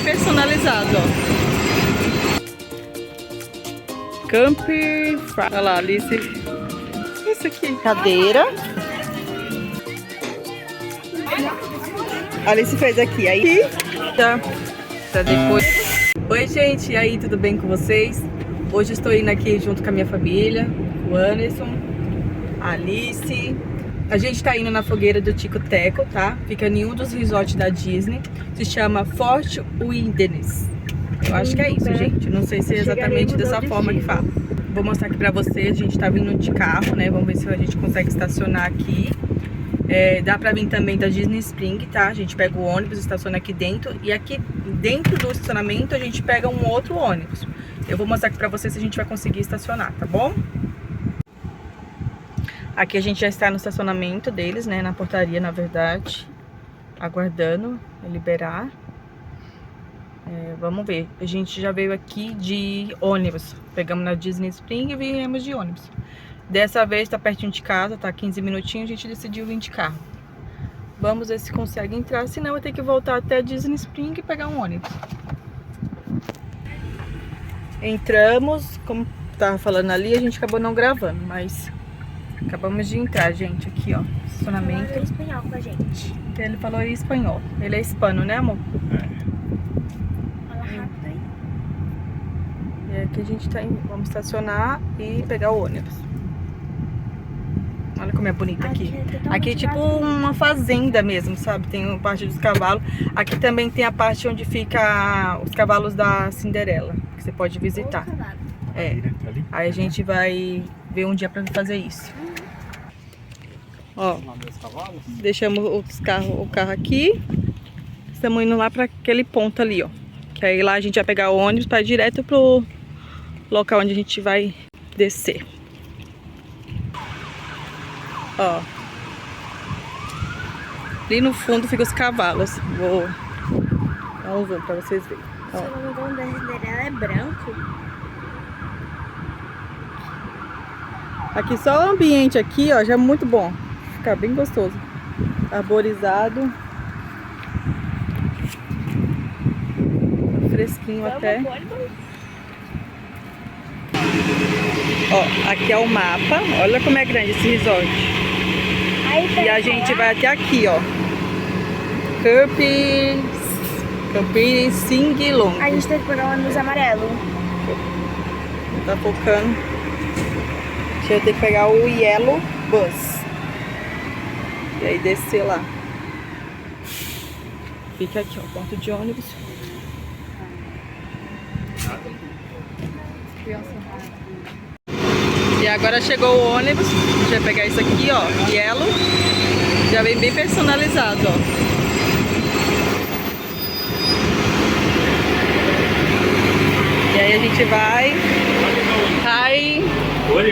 Personalizado, ó. Camper. Olha lá, Alice. Isso aqui. Cadeira. A Alice fez aqui. Aí. Tá depois. Oi, gente. E aí, tudo bem com vocês? Hoje estou indo aqui junto com a minha família. O Anderson. A Alice. A gente tá indo na fogueira do Tico Teco, tá? Fica em um dos resorts da Disney. Se chama Fort Wilderness. Eu acho que é isso, gente. Não sei se é exatamente dessa forma que fala. Vou mostrar aqui pra vocês. A gente tá vindo de carro, né? Vamos ver se a gente consegue estacionar aqui. Dá pra vir também da Disney Spring, tá? A gente pega o ônibus, estaciona aqui dentro. E aqui dentro do estacionamento a gente pega um outro ônibus. Eu vou mostrar aqui pra vocês se a gente vai conseguir estacionar, tá bom? Aqui a gente já está no estacionamento deles, né? Na portaria, na verdade. Aguardando liberar. Vamos ver. A gente já veio aqui de ônibus. Pegamos na Disney Spring e viemos de ônibus. Dessa vez tá pertinho de casa, tá 15 minutinhos. A gente decidiu vir de carro. Vamos ver se consegue entrar. Senão vai ter que voltar até a Disney Spring e pegar um ônibus. Entramos. Como tava falando ali, a gente acabou não gravando, mas... acabamos de entrar, gente, aqui, ó, estacionamento. Ele falou espanhol com a gente. Ele falou em espanhol. Ele é hispano, né, amor? Fala rápido aí. E aqui a gente tá indo, vamos estacionar e pegar o ônibus. Olha como é bonito aqui. Aqui é tipo uma fazenda mesmo, sabe? Tem a parte dos cavalos. Aqui também tem a parte onde fica os cavalos da Cinderela, que você pode visitar. Aí a gente vai ver um dia pra fazer isso. Ó, deixamos o carro aqui. Estamos indo lá para aquele ponto ali, ó. Que aí lá a gente vai pegar o ônibus para ir direto pro local onde a gente vai descer. Ó. Ali no fundo ficam os cavalos. Vou dar um zoom para vocês verem. Se eu não me engano, o dela é branco. Aqui só o ambiente aqui, ó, já é muito bom. Fica bem gostoso. Arborizado. Fresquinho até. Ó, aqui é o mapa. Olha como é grande esse resort. E a gente vai até aqui, ó. Camping Singlong. A gente tem que pegar o ônibus amarelo. Tá focando. A gente vai ter que pegar o Yellow Bus. E aí descer lá. Fica aqui, ó, ponto de ônibus. E agora chegou o ônibus. A gente vai pegar isso aqui, ó, Yellow. Já vem bem personalizado, ó. E aí a gente vai. Hi. A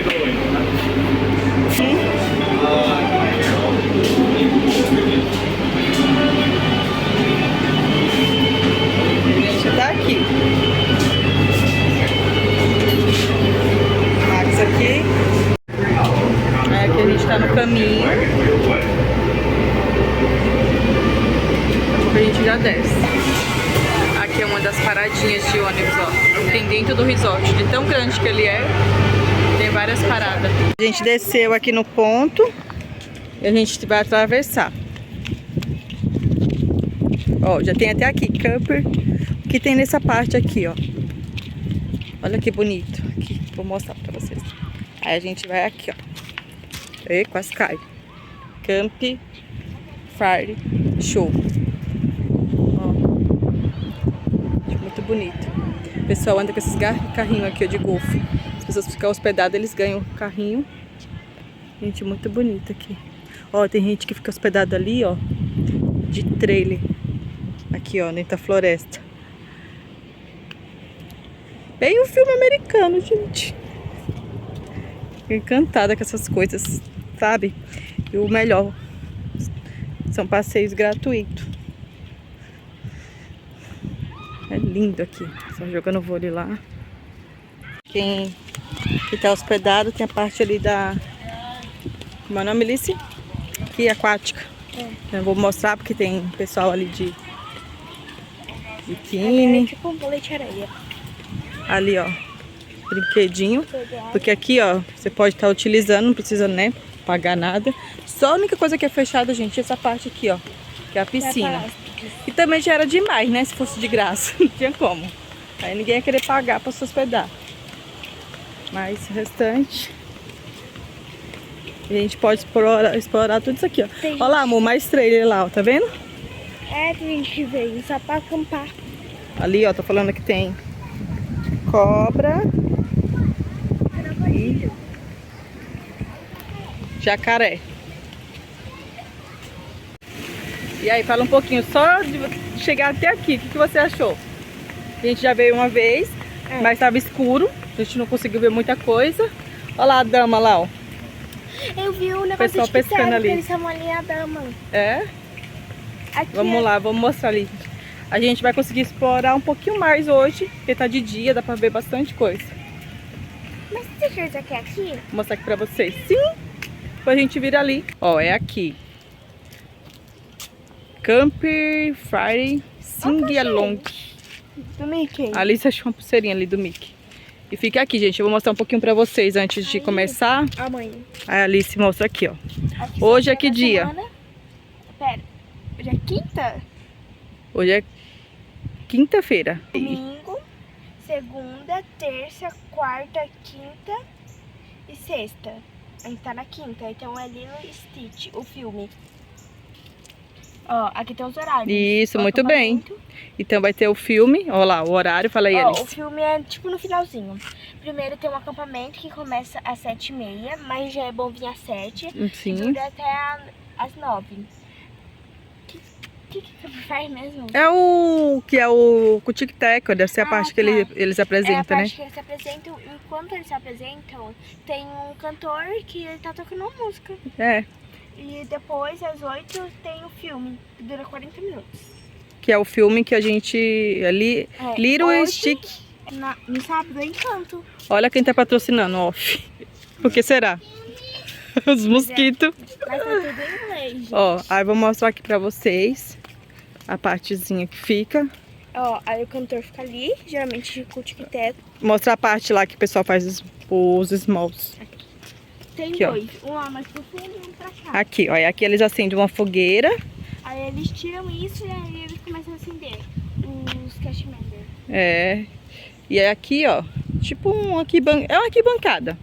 gente tá aqui. Max aqui. Aqui a gente tá no caminho. A gente já desce. Aqui é uma das paradinhas de ônibus, ó. Tem dentro do resort. De tão grande que ele é, tem várias paradas. A gente desceu aqui no ponto e a gente vai atravessar. Ó, já tem até aqui camper. O que tem nessa parte aqui, ó. Olha que bonito. Aqui, vou mostrar pra vocês. Aí a gente vai aqui, ó. E quase cai. Camp Fire Show. Ó. Muito bonito. O pessoal anda com esses carrinhos aqui, ó, de golfe. As pessoas ficam hospedadas, eles ganham o carrinho. Gente, muito bonito aqui. Ó, tem gente que fica hospedada ali, ó, de trailer. Aqui, ó, dentro da floresta. Bem um filme americano, gente. Fico encantada com essas coisas, sabe? E o melhor, são passeios gratuitos. É lindo aqui. Só jogando vôlei lá. Quem tá hospedado tem a parte ali da... Como é o nome, Alice? Aqui, aquática. Eu vou mostrar porque tem pessoal ali Biquíni. É tipo um bolete areia. Ali, ó. Brinquedinho. Porque aqui, ó, você pode estar utilizando, não precisa, né, pagar nada. Só a única coisa que é fechada, gente, é essa parte aqui, ó. Que é a piscina. E também já era demais, né? Se fosse de graça. Não tinha como. Aí ninguém ia querer pagar pra se hospedar. Mas o restante... A gente pode explorar tudo isso aqui, ó. Olha lá, amor, mais trailer lá, ó. Tá vendo? É, tem gente que veio só pra acampar. Ali, ó, tô falando que tem cobra e jacaré. E aí, fala um pouquinho, só de chegar até aqui, o que você achou? A gente já veio uma vez, mas estava escuro, a gente não conseguiu ver muita coisa. Olha lá a dama lá, ó. Eu vi o negócio Pessoal de pescando ali. que eles chamam ali a dama. É? Aqui Vamos lá, vamos mostrar ali. A gente vai conseguir explorar um pouquinho mais hoje, porque tá de dia, dá pra ver bastante coisa. Mas você certeza que é aqui? Vou mostrar aqui pra vocês. Sim! Depois a gente vira ali. Ó, é aqui. Camper Friday Sing Along. Do Mickey. A Alice achou uma pulseirinha ali do Mickey. E fica aqui, gente. Eu vou mostrar um pouquinho pra vocês antes de começar. A mãe. A Alice mostra aqui, ó. Aqui Hoje é que da dia? semana. Pera. Hoje é quinta? Hoje é quinta-feira. Domingo, segunda, terça, quarta, quinta e sexta. A gente tá na quinta, então é Lilo e Stitch, o filme. Ó, aqui tem os horários. Isso, O muito bem. acampamento. Então vai ter o filme. Olha lá, o horário. Fala aí, Ó, Alice. o filme é tipo no finalzinho. Primeiro tem um acampamento que começa às 7h30, mas já é bom vir às 7. Sim. Dura até às 9. O que faz mesmo? É o que é o tic-tac, deve ser a parte que eles É a apresentam, parte né? que eles se apresentam. Enquanto eles se apresentam, tem um cantor que ele tá tocando uma música. É, E depois, às 8, tem o filme, que dura 40 minutos. que é o filme que a gente... Ali, Little hoje, Stick. No sábado, Encanto. Olha quem tá patrocinando, off. Por que será? Os mosquitos. Mas tá tudo em inglês, gente. Ó, aí eu vou mostrar aqui pra vocês a partezinha que fica. Ó, aí o cantor fica ali, geralmente com o tic-tac. Mostrar a parte lá que o pessoal faz os smalls. Tem Aqui, ó. dois, um lá mais pro fundo e um pra cá. Aqui, ó. E aqui eles acendem uma fogueira. Aí eles tiram isso e aí eles começam a acender os cashmere. É. E aí aqui, ó. Tipo é uma arquibancada.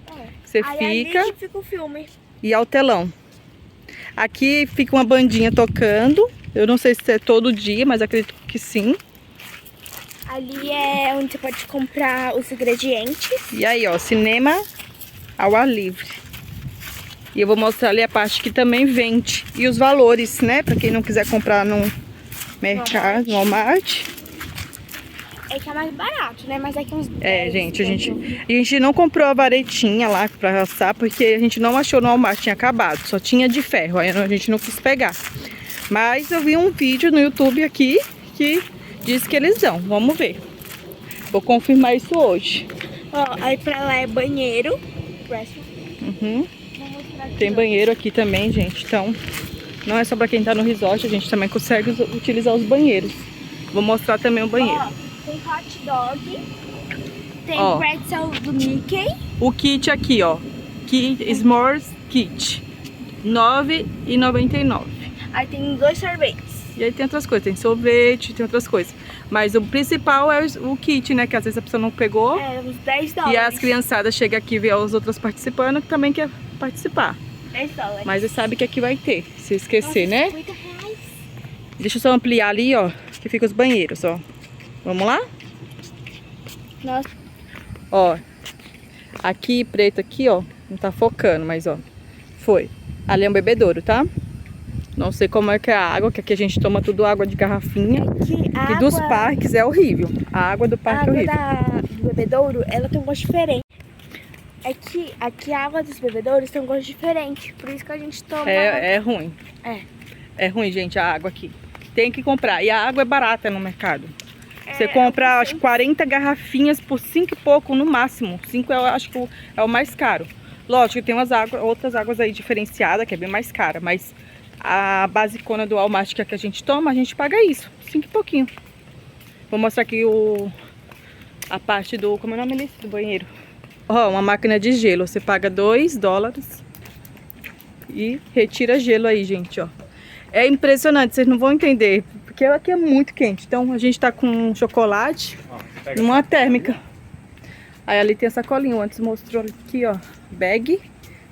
Você Aí fica ali que fica o filme. e é o telão. Aqui fica uma bandinha tocando. Eu não sei se é todo dia, mas acredito que sim. Ali é onde você pode comprar os ingredientes. E aí, ó, cinema ao ar livre. E eu vou mostrar ali a parte que também vende. E os valores, né? Pra quem não quiser comprar no mercado, no Walmart. É que é mais barato, né? Mas aqui uns 10, É, gente, a gente não comprou a varetinha lá pra assar, porque a gente não achou no Walmart, tinha acabado. Só tinha de ferro, aí a gente não quis pegar. Mas eu vi um vídeo no YouTube aqui que diz que eles dão. Vamos ver. Vou confirmar isso hoje. Ó, aí pra lá é banheiro. Uhum. Tem banheiro aqui também, gente. Então, não é só pra quem tá no resort, a gente também consegue utilizar os banheiros. Vou mostrar também o banheiro. Ó, tem hot dog. Tem Ó. pretzel do Mickey. O kit aqui, ó. S'mores Kit. R$ 9,99. Aí tem 2 sorvetes. E aí tem outras coisas, tem sorvete, tem outras coisas. Mas o principal é o kit, né? Que às vezes a pessoa não pegou. É, uns 10 dólares. E as criançadas chegam aqui e vê os outros participando que também quer participar. 10 dólares. Mas você sabe que aqui vai ter, se esquecer, Nossa, né? 50 reais. Deixa eu só ampliar ali, ó, que fica os banheiros, ó. Vamos lá? Nossa. Ó, aqui, preto aqui, ó, não tá focando, mas ó, foi. Ali é um bebedouro, tá? Não sei como é que é a água, que aqui a gente toma tudo água de garrafinha. Aqui, E dos parques é horrível. A água do parque é horrível. do bebedouro, ela tem um gosto diferente. É que aqui a água dos bebedouros tem um gosto diferente. Por isso que a gente toma... É ruim. É. É ruim, gente, a água aqui. Tem que comprar. E a água é barata no mercado. Você compra, acho que 40 garrafinhas por 5 e pouco no máximo. 5 eu acho que é o mais caro. Lógico que tem outras águas aí diferenciadas, que é bem mais cara. Mas a basicona do Walmart que a gente toma, a gente paga isso. 5 e pouquinho. Vou mostrar aqui a parte do... Como é o nome ali? Do banheiro. Ó, uma máquina de gelo. Você paga $2 e retira gelo aí, gente, ó. É impressionante, vocês não vão entender, porque aqui é muito quente. Então a gente tá com chocolate e uma térmica. Aí ali tem a sacolinha, antes mostrou aqui, ó, bag,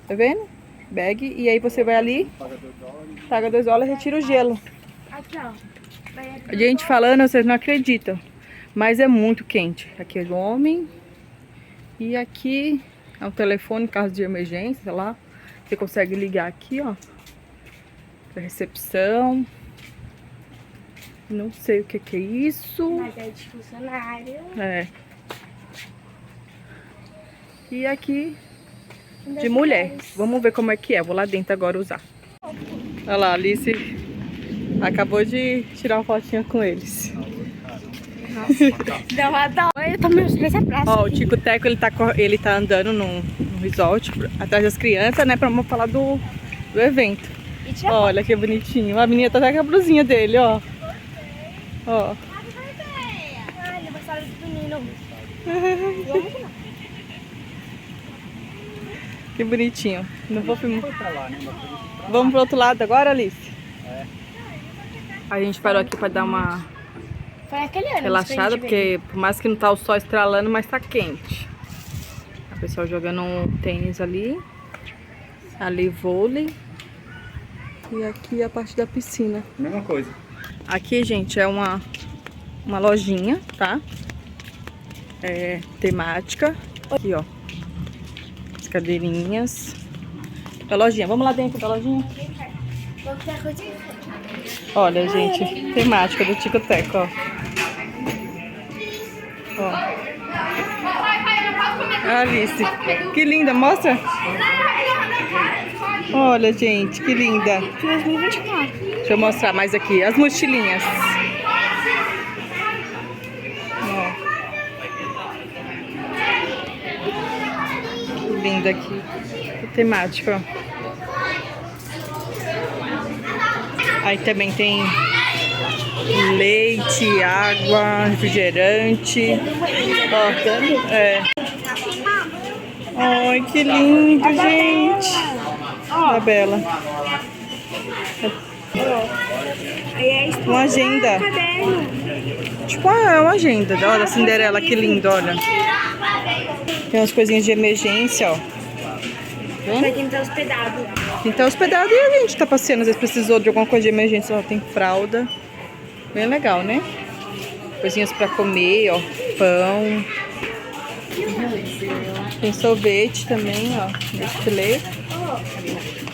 tá vendo? Bag, e aí você vai ali, paga $2 e retira o gelo. Aqui, ó. A gente falando, vocês não acreditam, mas é muito quente. Aqui é o homem, e aqui é um telefone, caso de emergência, sei lá. Você consegue ligar aqui, ó, pra recepção. Não sei o que é isso. Mas é de funcionário. É. E aqui de mulher. Vamos ver como é que é. Vou lá dentro agora usar. Olha lá, a Alice acabou de tirar uma fotinha com eles. Dá uma dó. Eu tô meio nessa praça. Ó, o Tico Teco, ele tá andando no resort, atrás das crianças, né? Pra falar do evento. Olha que bonitinho. A menina tá até com a blusinha dele, ó. Ó. Ah, aniversário do menino. Que bonitinho. Não vou filmar. Vamos pro outro lado agora, Alice? É. A gente parou aqui pra dar uma Foi aquele ano. relaxada, porque por mais que não tá o sol estralando, mas tá quente. O pessoal jogando um tênis ali. Ali vôlei. E aqui a parte da piscina. Mesma coisa. Aqui, gente, é uma lojinha, tá? É temática. Aqui, ó. As cadeirinhas. A lojinha. Vamos lá dentro da lojinha? Olha, gente, temática do Tico Teco, ó. Ó. Alice, que linda, mostra. Olha, gente, que linda. 2024. Deixa eu mostrar mais aqui, as mochilinhas. Ó. Que linda aqui. Que temática, ó. Aí também tem leite, água, refrigerante. Ó, é. Ai, que lindo, gente. Ó, Bela. Uma agenda. Tipo, é uma agenda. Olha a Cinderela, que lindo, olha. Tem umas coisinhas de emergência, ó. Pra quem tá hospedado. Quem tá hospedado e a gente tá passeando, às vezes precisou de alguma coisa de emergência, ó, tem fralda. Bem legal, né? Coisinhas pra comer, ó, pão. Tem sorvete também, ó, Nestlé.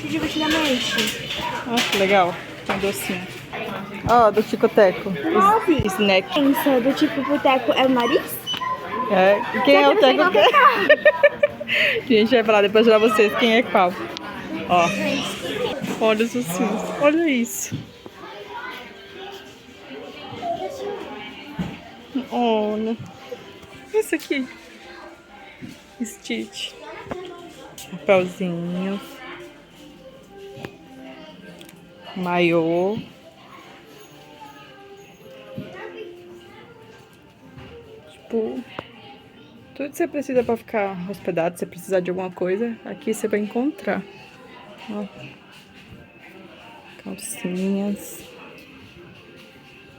Que divertidamente. Ó, que legal, tem docinho. Ó, do Tico Teco. 9. Snack. Pensa do tipo pro Teco é o nariz? É, e quem é o Teco? A gente vai falar depois pra vocês quem é qual. Ó, olha os ossinhos, olha isso. Olha, isso aqui. Stitch. Papelzinho. Maiô. Tipo, tudo que você precisa para ficar hospedado, se você precisar de alguma coisa, aqui você vai encontrar. Ó. Calcinhas.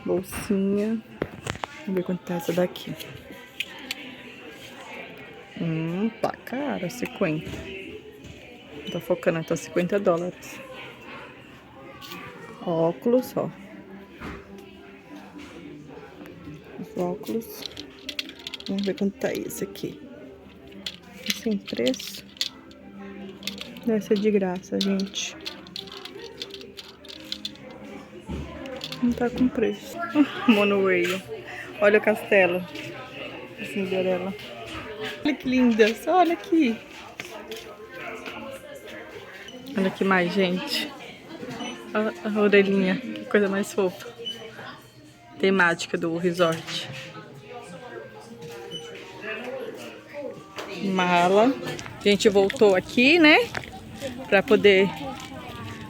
Bolsinha. Vamos ver quanto tá essa daqui. Tá cara, 50. Não tá focando, então $50. Óculos, ó. Os óculos. Vamos ver quanto tá esse aqui. Sem preço. Deve ser de graça, gente. Não tá com preço. Monorail. Olha o castelo. A Cinderela. Olha que linda. Só olha aqui. Olha que mais, gente. Olha a orelhinha. Que coisa mais fofa. Temática do resort. Mala. A gente voltou aqui, né? Pra poder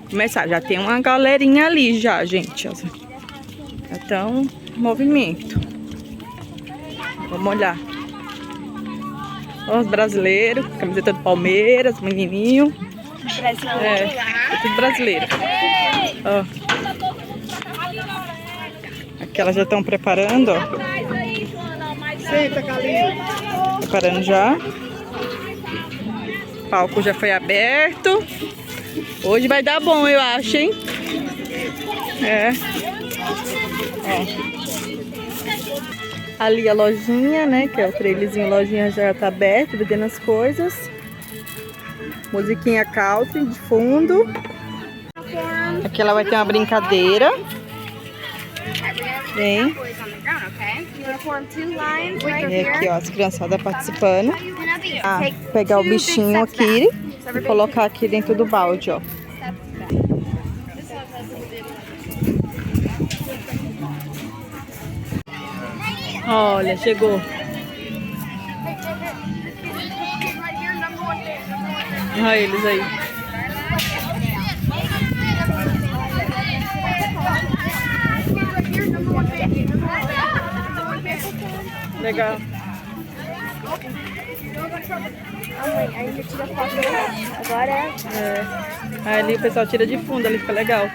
começar. Já tem uma galerinha ali já, gente. Já estão em movimento. Vamos olhar. Ó, os brasileiros, camiseta do Palmeiras, menininho. É tudo brasileiro. Ó. Aqui elas já estão preparando, ó. Preparando já. O palco já foi aberto. Hoje vai dar bom, eu acho, hein? É. Ó. Ali a lojinha, né? Que é o trailerzinho, lojinha já tá aberta, vendendo as coisas. Musiquinha country de fundo. Aqui ela vai ter uma brincadeira. Vem. E aqui, ó, as criançadas participando. Ah, pegar o bichinho aqui e colocar aqui dentro do balde, ó. Olha, chegou. Olha eles aí. Legal. Ainda tira foto agora. Aí ali o pessoal tira de fundo, ali fica legal.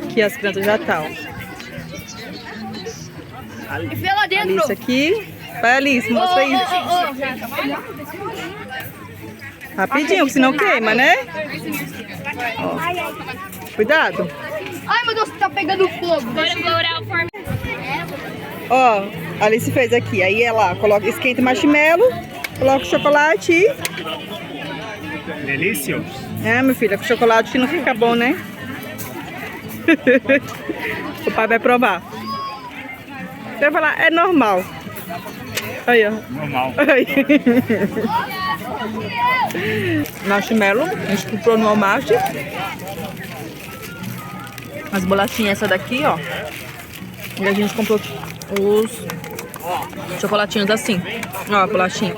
Aqui as crianças já estão. Alice aqui. Vai, Alice, mostra aí. Rapidinho, que senão queima, né? Ó. Cuidado. Ai, meu Deus, tá pegando fogo. Ó, a Alice fez aqui. Aí ela coloca, esquenta o marshmallow, coloca o chocolate e... Delícia. É, meu filho, com chocolate que não fica bom, né? O pai vai provar. Você vai falar, é normal. Aí, ó. Normal. Aí. Marshmallow, a gente comprou no Walmart. As bolachinhas, essa daqui, ó. E a gente comprou os chocolatinhos assim. Ó, a bolachinha.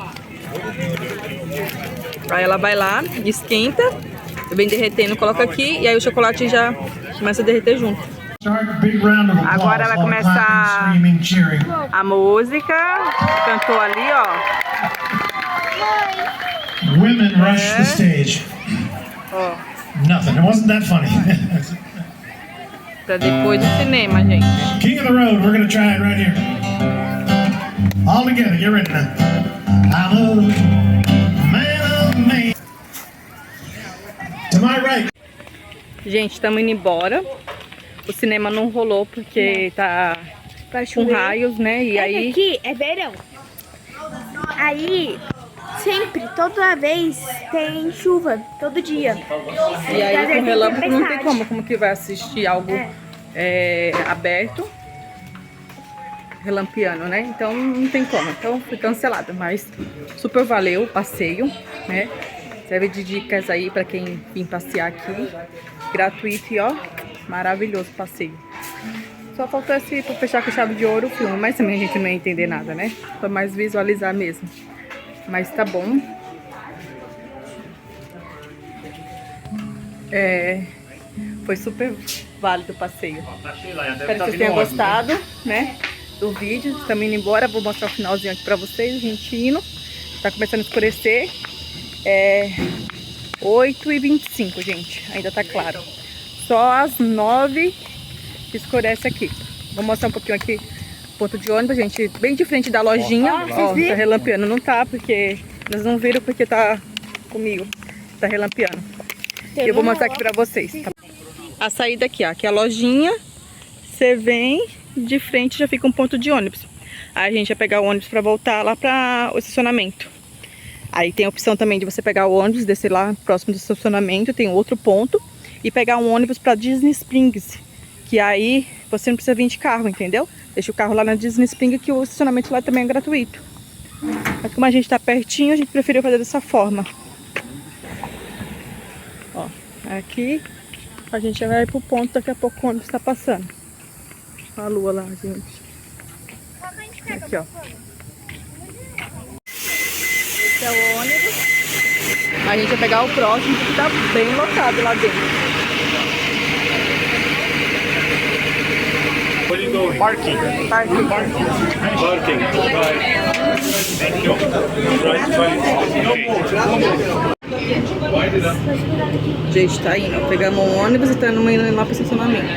Aí ela vai lá, esquenta, vem derretendo, coloca aqui e aí o chocolate já começa a derreter junto. Agora vai começar a música. Cantou ali, ó. Women rushed the stage. Ó, Nothing. It wasn't that funny. pra depois do cinema, gente. King of the road. We're gonna try it right here. All together. Get ready now. I'm a man of man. To my right. Gente, estamos indo embora. O cinema não rolou porque tá com raios, né? E aí... Aqui é verão. Aí, sempre, toda vez, tem chuva, todo dia. E aí com relâmpago não tem tempestade. como que vai assistir algo aberto, relampeando, né? Então não tem como, então foi cancelado, mas super valeu o passeio, né? Serve de dicas aí pra quem vir passear aqui, gratuito e ó, maravilhoso passeio. Só faltou esse pra fechar com chave de ouro o filme, mas também a gente não ia entender nada, né? Foi mais visualizar mesmo, mas tá bom. Foi super válido o passeio. Espero que vocês tenham gostado, né, do vídeo. Estamos indo embora, vou mostrar o finalzinho aqui pra vocês, a gente indo. Tá começando a escurecer. 8h25, gente, ainda tá claro. Só às 9 que escurece aqui. Vou mostrar um pouquinho aqui o ponto de ônibus, gente, bem de frente da lojinha. Ó, tá relampeando, não tá, porque eles não viram porque tá comigo. Tá relampeando. E eu vou mostrar aqui pra vocês, tá? A saída aqui, ó, aqui é a lojinha. Você vem de frente, já fica um ponto de ônibus. Aí a gente vai pegar o ônibus pra voltar lá pra o estacionamento. Aí tem a opção também de você pegar o ônibus, descer lá próximo do estacionamento, tem outro ponto. E pegar um ônibus pra Disney Springs, que aí você não precisa vir de carro, entendeu? Deixa o carro lá na Disney Springs, que o estacionamento lá também é gratuito. Mas como a gente tá pertinho, a gente preferiu fazer dessa forma. Ó, aqui A gente já vai pro ponto daqui a pouco quando está passando. A lua lá, gente. Aqui, ó. Esse é o ônibus. A gente vai pegar o próximo, que tá bem lotado lá dentro. Where are you going? Parking. Parking. Parking. Right. Thank you. Gente, tá indo. Pegamos um ônibus e tá indo lá pro estacionamento.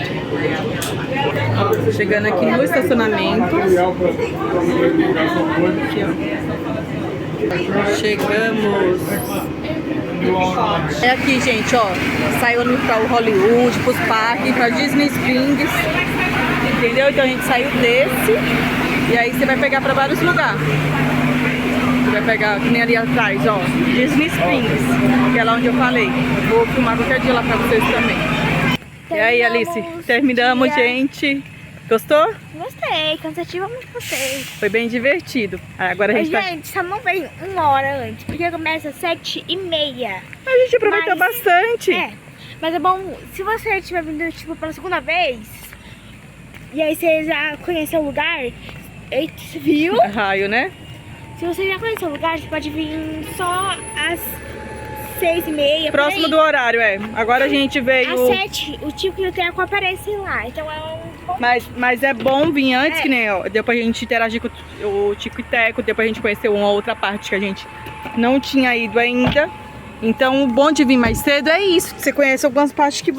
Chegando aqui no estacionamento. Aqui, ó. Chegamos. É aqui, gente, ó. Saiu ali pra o Hollywood, pros parques, pra Disney Springs. Entendeu? Então a gente saiu desse. E aí você vai pegar pra vários lugares. Você vai pegar, que nem ali atrás, ó. Disney Springs, que é lá onde eu falei. Vou filmar qualquer dia lá pra vocês também. E aí, Alice? Terminamos, gente. Gostou? Gostei, cansativo, mas gostei. Foi bem divertido. Agora a gente Gente, só não vem 1 hora antes, porque começa às 7h30. A gente aproveitou bastante. Mas é bom, se você estiver vindo tipo pela segunda vez, e aí você já conheceu o lugar, eita, você viu? Raio, né? Se você já conheceu o lugar, você pode vir só às 6h30. Próximo do horário, é. Agora a gente veio... Às 7, o Tico e o Teco aparecem lá, então é um... Mas é bom vir antes, que nem, ó. Deu pra gente interagir com o Tico e Teco, deu pra gente conhecer uma outra parte que a gente não tinha ido ainda. Então o bom de vir mais cedo é isso. Você conhece algumas partes que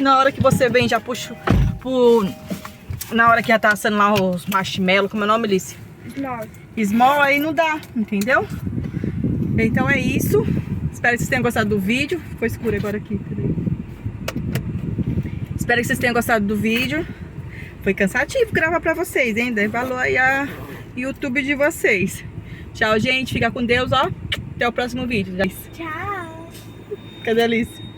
na hora que você vem já puxa na hora que já tá assando lá os marshmallows, como é o nome, Alice? Small, aí não dá, entendeu? Então é isso. Espero que vocês tenham gostado do vídeo. Ficou escuro agora aqui. Espero que vocês tenham gostado do vídeo. Foi cansativo gravar pra vocês, hein? Dê valor aí a YouTube de vocês. Tchau, gente. Fica com Deus, ó. Até o próximo vídeo. Tchau. Cadê a Alice?